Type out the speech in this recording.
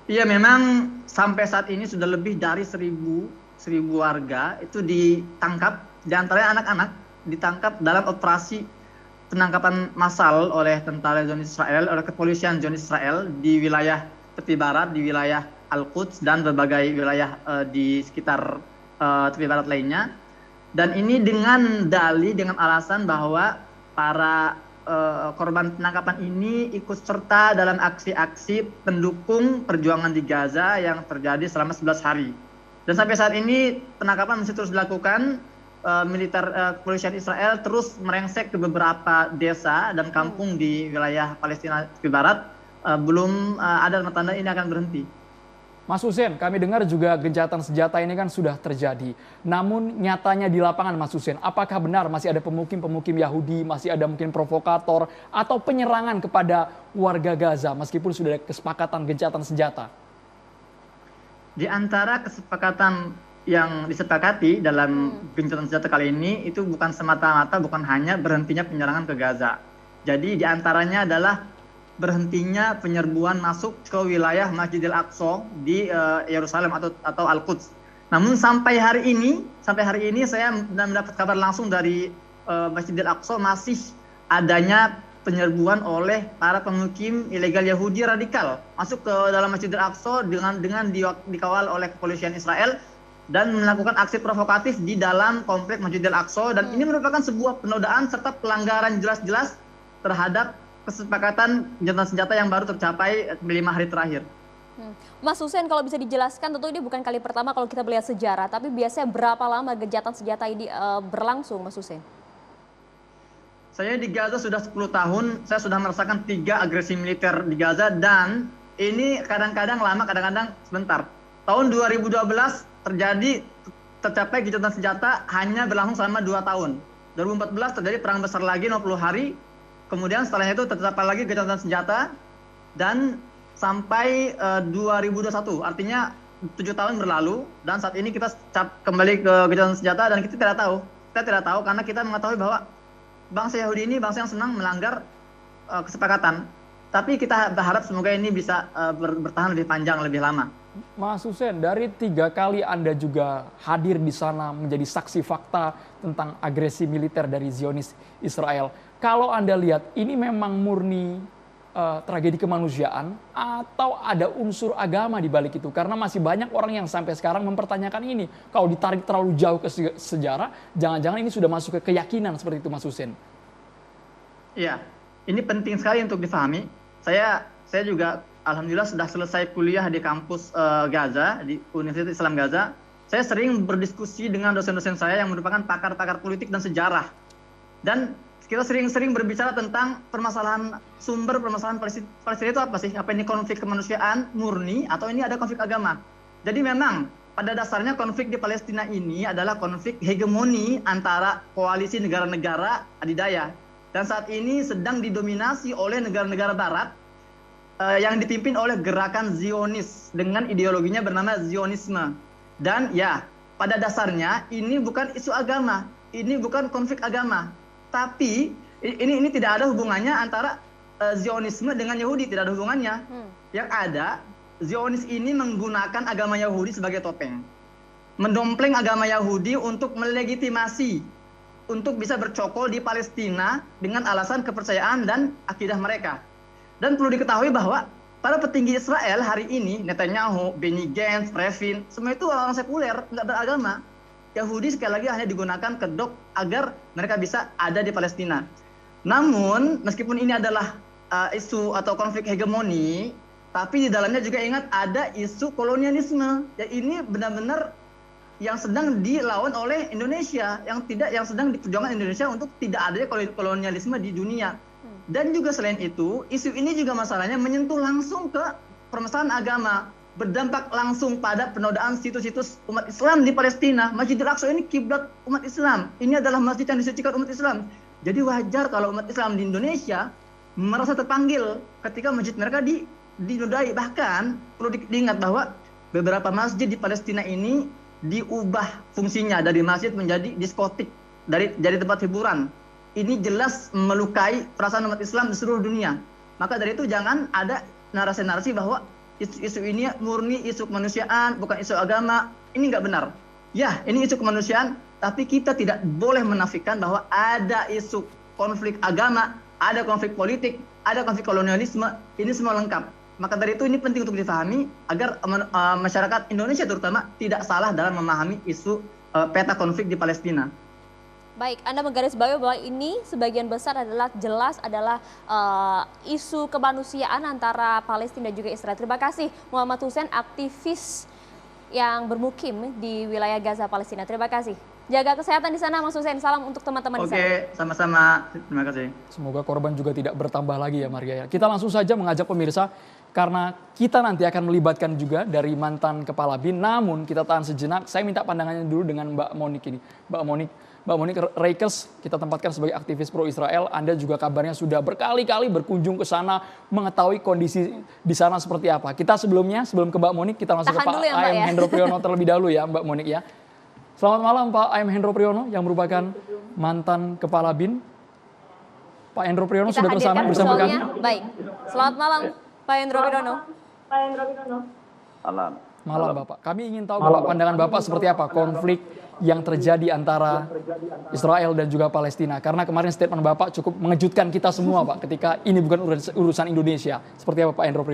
Iya, memang sampai saat ini sudah lebih dari seribu warga itu ditangkap, di antaranya anak-anak, ditangkap dalam operasi penangkapan massal oleh tentara Zionis Israel, oleh kepolisian Zionis Israel di wilayah tepi barat, di wilayah Al-Quds dan berbagai wilayah di sekitar tepi barat lainnya. Dan ini dengan dengan alasan bahwa para korban penangkapan ini ikut serta dalam aksi-aksi pendukung perjuangan di Gaza yang terjadi selama 11 hari. Dan sampai saat ini penangkapan masih terus dilakukan. Kepolisian Israel terus merengsek ke beberapa desa dan kampung di wilayah Palestina tepi barat. Belum ada tanda-tanda ini akan berhenti. Mas Hussein, kami dengar juga gencatan senjata ini kan sudah terjadi. Namun nyatanya di lapangan, Mas Hussein, apakah benar masih ada pemukim-pemukim Yahudi, masih ada mungkin provokator atau penyerangan kepada warga Gaza meskipun sudah ada kesepakatan gencatan senjata? Di antara kesepakatan yang disepakati dalam gencatan senjata kali ini itu bukan semata-mata, bukan hanya berhentinya penyerangan ke Gaza. Jadi di antaranya adalah berhentinya penyerbuan masuk ke wilayah Masjidil Aqsa di Yerusalem atau Al-Quds. Namun sampai hari ini saya mendapat kabar langsung dari Masjidil Aqsa masih adanya penyerbuan oleh para pemukim ilegal Yahudi radikal masuk ke dalam Masjidil Aqsa dengan dikawal oleh kepolisian Israel dan melakukan aksi provokatif di dalam komplek Masjidil Aqsa, dan ini merupakan sebuah penodaan serta pelanggaran jelas-jelas terhadap kesepakatan gencatan senjata yang baru tercapai 5 hari terakhir. Mas Hussein, kalau bisa dijelaskan, tentu ini bukan kali pertama kalau kita melihat sejarah, tapi biasanya berapa lama gencatan senjata ini berlangsung, Mas Hussein? Saya di Gaza sudah 10 tahun, saya sudah merasakan 3 agresi militer di Gaza, dan ini kadang-kadang lama, kadang-kadang sebentar. Tahun 2012 tercapai gencatan senjata hanya berlangsung selama 2 tahun. 2014 terjadi perang besar lagi 60 hari. Kemudian setelahnya itu tercapai lagi gencatan senjata dan sampai 2021, artinya 7 tahun berlalu, dan saat ini kita kembali ke gencatan senjata dan kita tidak tahu karena kita mengetahui bahwa bangsa Yahudi ini bangsa yang senang melanggar kesepakatan. Tapi kita berharap semoga ini bisa bertahan lebih panjang, lebih lama. Mas Hussein, dari 3 kali Anda juga hadir di sana menjadi saksi fakta tentang agresi militer dari Zionis Israel. Kalau Anda lihat, ini memang murni tragedi kemanusiaan atau ada unsur agama di balik itu? Karena masih banyak orang yang sampai sekarang mempertanyakan ini. Kalau ditarik terlalu jauh ke sejarah, jangan-jangan ini sudah masuk ke keyakinan seperti itu, Mas Hussein. Iya, ini penting sekali untuk difahami. Saya juga alhamdulillah sudah selesai kuliah di kampus Gaza, di Universitas Islam Gaza. Saya sering berdiskusi dengan dosen-dosen saya yang merupakan pakar-pakar politik dan sejarah. Dan kita sering berbicara tentang sumber permasalahan Palestina itu apa sih? Apa ini konflik kemanusiaan murni atau ini ada konflik agama? Jadi memang pada dasarnya konflik di Palestina ini adalah konflik hegemoni antara koalisi negara-negara adidaya. Dan saat ini sedang didominasi oleh negara-negara barat yang dipimpin oleh gerakan Zionis dengan ideologinya bernama Zionisme. Dan ya, pada dasarnya ini bukan isu agama, ini bukan konflik agama. Tapi ini tidak ada hubungannya antara Zionisme dengan Yahudi, tidak ada hubungannya. Yang ada, Zionis ini menggunakan agama Yahudi sebagai topeng. Mendompleng agama Yahudi untuk melegitimasi, untuk bisa bercokol di Palestina dengan alasan kepercayaan dan akidah mereka. Dan perlu diketahui bahwa para petinggi Israel hari ini, Netanyahu, Benny Gantz, Revin, semua itu orang sekuler, nggak beragama. Yahudi sekali lagi hanya digunakan kedok agar mereka bisa ada di Palestina. Namun, meskipun ini adalah isu atau konflik hegemoni, tapi di dalamnya juga ingat ada isu kolonialisme. Ya, ini benar-benar yang sedang dilawan oleh Indonesia, yang sedang diperjuangkan Indonesia untuk tidak adanya kolonialisme di dunia. Dan juga selain itu, isu ini juga masalahnya menyentuh langsung ke permasalahan agama, berdampak langsung pada penodaan situs-situs umat Islam di Palestina. Masjidil Aqsa ini kiblat umat Islam. Ini adalah masjid yang disucikan umat Islam. Jadi wajar kalau umat Islam di Indonesia merasa terpanggil ketika masjid mereka dinodai. Bahkan perlu diingat bahwa beberapa masjid di Palestina ini diubah fungsinya dari masjid menjadi diskotik, jadi tempat hiburan. Ini jelas melukai perasaan umat Islam di seluruh dunia. Maka dari itu jangan ada narasi-narasi bahwa isu ini murni isu kemanusiaan, bukan isu agama. Ini nggak benar. Ya, ini isu kemanusiaan, tapi kita tidak boleh menafikan bahwa ada isu konflik agama, ada konflik politik, ada konflik kolonialisme, ini semua lengkap. Maka dari itu ini penting untuk dipahami agar masyarakat Indonesia terutama tidak salah dalam memahami isu peta konflik di Palestina. Baik, Anda menggarisbawahi bahwa ini sebagian besar adalah jelas adalah isu kemanusiaan antara Palestina dan juga Israel. Terima kasih Muhammad Hussein, aktivis yang bermukim di wilayah Gaza, Palestina. Terima kasih. Jaga kesehatan di sana, Mas Hussein. Salam untuk teman-teman di sana. Oke, sama-sama. Terima kasih. Semoga korban juga tidak bertambah lagi ya Maria. Kita langsung saja mengajak pemirsa karena kita nanti akan melibatkan juga dari mantan kepala BIN. Namun kita tahan sejenak. Saya minta pandangannya dulu dengan Mbak Monik ini. Mbak Monik Reikers, kita tempatkan sebagai aktivis pro Israel. Anda juga kabarnya sudah berkali-kali berkunjung ke sana, mengetahui kondisi di sana seperti apa. Kita sebelum ke Mbak Monik, kita langsung ke Pak AM Hendro Priyono terlebih dahulu ya Mbak Monik ya. Selamat malam Pak AM Hendro Priyono yang merupakan mantan kepala BIN. Pak Hendro Priyono sudah bersama kami. Baik, selamat malam Pak Hendro Priyono. Malam Bapak. Kami ingin tahu Bapak, pandangan Bapak seperti apa konflik yang terjadi antara Israel dan juga Palestina. Karena kemarin statement Bapak cukup mengejutkan kita semua Pak ketika ini bukan urusan Indonesia. Seperti apa Pak Hendro Priyono?